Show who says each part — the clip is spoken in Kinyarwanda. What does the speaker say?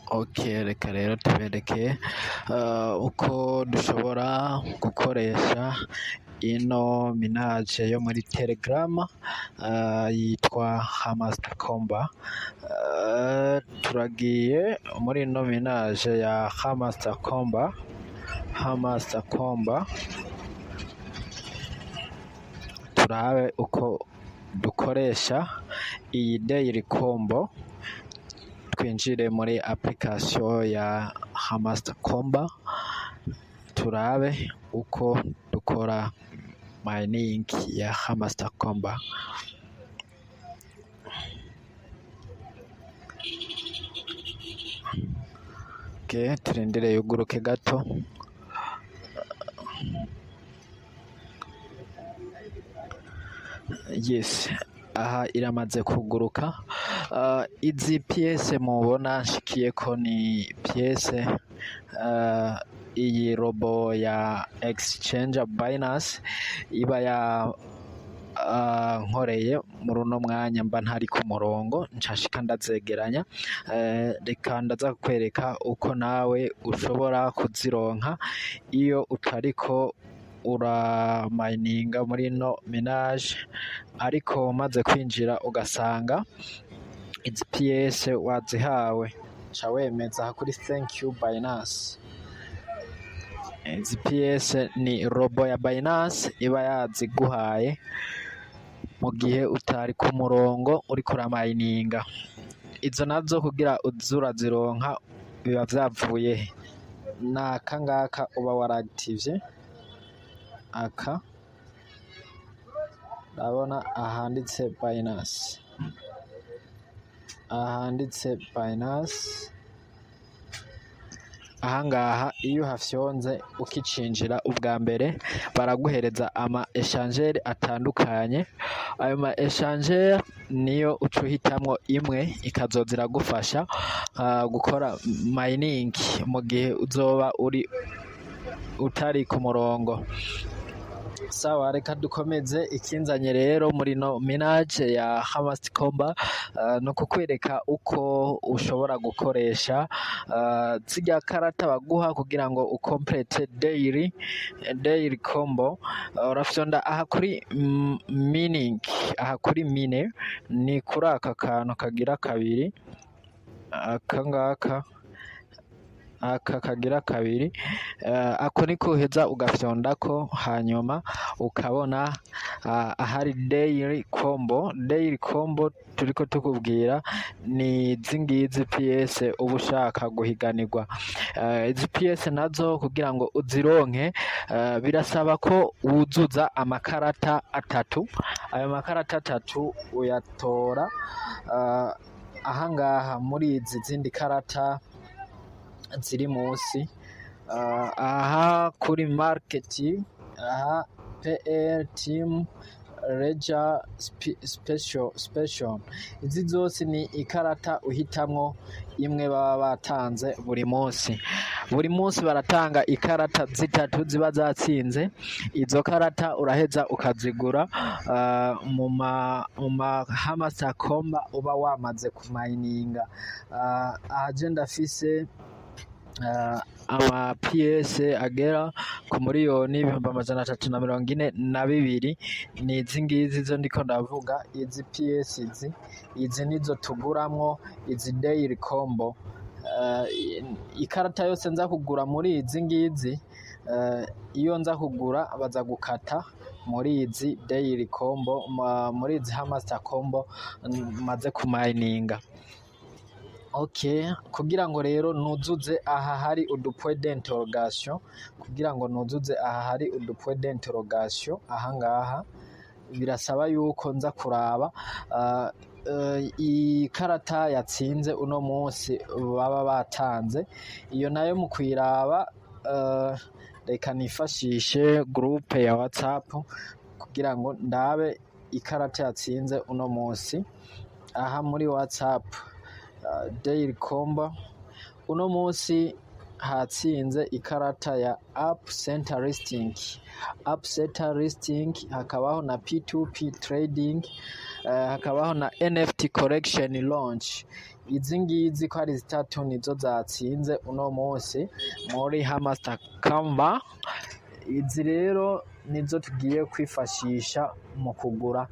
Speaker 1: Reka rero tubereke uko dushobora gukoresha ino minaje yo muri Telegram yitwa Hamster Combo. Turagiye muri ino minaje ya Hamster Combo, turabe uko dukoresha iyi daily combo. Twinjire muri application ya Hamster Combo turabe uko dukora mining ya Hamster Combo. Turindire yuguruke gato. Yes, aha iramaze kuguruka. Izi pièce mubona nshikiyeko ni pièce iyi robo ya exchange Binance iba ya nkoreye muri uno mwanya mba ntari ku murongo nshashika ndazegeranya. Reka ndaza kwereka uko nawe ushobora kuzironka iyo utariko uramininga muri no minage, ariko maze kwinjira ugasanga izi pièce wazihawe ca wemeza kuri thank you Binance. Izi pièce ni robo ya Binance iba yaziguhaye mu gihe utari ku murongo uriko uramininga. Izo nazo kugira uzurazironka biba vyavuye n'aka ngaka uba waractive. Aka ndabona ahanditse Binance, ahangaha iyo hafyonze ukicinjira ubwa mbere baraguhereza ama échangeur atandukanye. Ayo ma échangeur niyo ucuhitamwo imwe ikazoza iragufasha gukora mining mu gihe uzoba utari ku murongo. Sawa, reka dukomeze. Ikinzanye rero muri no minage ya Hamster Combo no kukwereka uko ushobora gukoresha zirya karata baguha kugira ngo ukomplete daily combo. Urafyonda aha kuri mining, aha kuri mine ni kuri aka kantu kagira kabiri, aka ngaka aka kagira kabiri, ako niko uheza ugafyondako hanyuma ukabona ahari daily combo turiko tukubwira ni zingizi pièce uba ushaka guhiganirwa. Izi pièce nazo kugira ngo uzironke birasaba ko wuzuza amakarata atatu. Ayo makarata atatu uyatora ahangaha muri izi zindi karata ziri munsi. Aha kuri market, aha PL team Ledger special. Izi zose ni ikarata uhitamwo imwe baba batanze buri munsi baratanga ikarata zitatu ziba zatsinze. Izo karata uraheza ukazigura mu ma Hamster Combo uba wamaze kumininga. Aje ndafise ama pièce agera ku miliyoni 342. ni izi ngizi zo ndiko ndavuga. Izi pièce izi nizo tuguramwo izi daily combo. Ikarata yose nza kugura muri izi ngizi, iyo nza kugura baza gukata muri izi daily combo, muri izi Hamster Combo maze kumininga. Kugira ngo rero nuzuze aha hari udupoint d'interrogation, ahangaha birasaba yuko nza kuraba ikarata yatsinze uno munsi baba batanze. Iyo nayo mu kwiraba reka nifashishe groupe ya WhatsApp kugira ngo ndabe ikarata yatsinze uno munsi. Aha muri WhatsApp daily combo uno munsi hatsinze ikarata ya Up Center Listing, hakabaho na P2P Trading, hakabaho na NFT collection launch. Izi ngizi ko ari zitatu nizo zatsinze uno munsi muri Hamster Canva. Izi rero nizo tugiye kwifashisha mu kugura